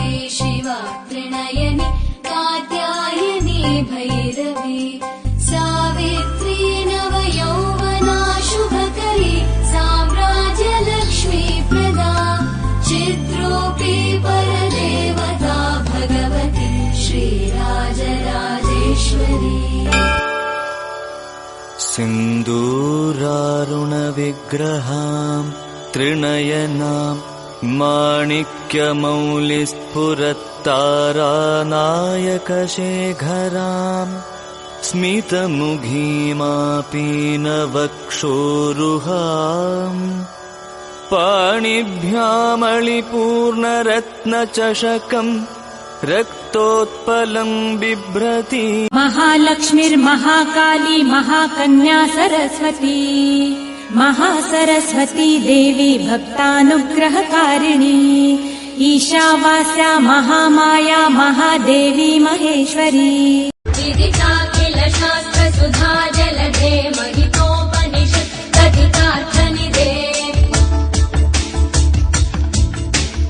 दुर्गे शिवा त्रिनयनी कात्यायनी भैरवी सावित्री नवयौवना शुभकरी साम्राज्यलक्ष्मी प्रदा चिद्रूपी परदेवता भगवती श्रीराजराजेश्वरी सिन्दूरारुणविग्रहां त्रिनयनां माणिक्यमौलिस्फुरत्तारानायकशेखरां स्मितमुखीमापीनवक्षोरुहां पाणिभ्यामलिपूर्णरत्नचषकं रक्तोत्पलं बिभ्रति महालक्ष्मीर्महाकाली महाकन्या सरस्वती महासरस्वती देवी भक्तानुग्रहकारिणी ईशावास्या महामाया महादेवी महेश्वरी विदिताखिल शास्त्र सुधा जलधे महितोपनिषत् कथितार्थनिधे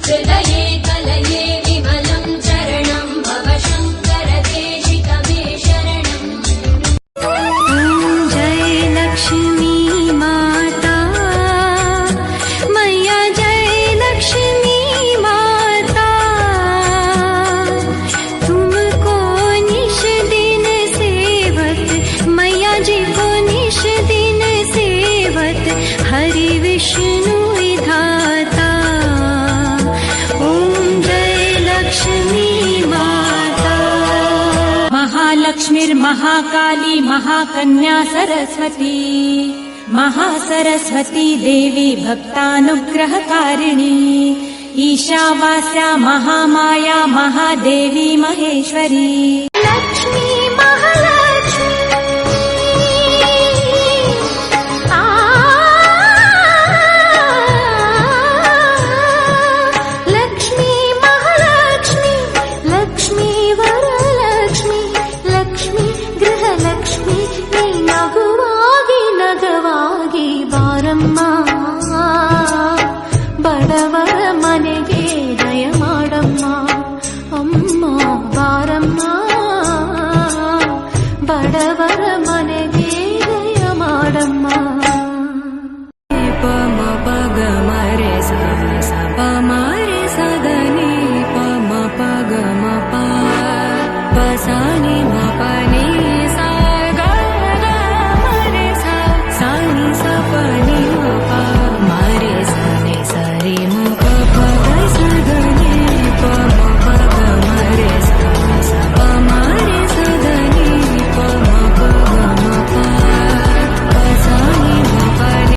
हृदये कलये विमलं चरणं भव शङ्कर देशिकमे शरणम् जय लक्ष्मी माता मैया जय लक्ष्मी माता तुमको निश दिन सेवत मैया जी को निश दिन सेवत हरि विष्णु विधाता ओम जय लक्ष्मी माता महालक्ष्मीर्महाकाली महाकन्या सरस्वती महासरस्वती देवी भक्तानुग्रहकारिणी ईशावास्या महामाया महादेवी महेश्वरी लक्ष्मी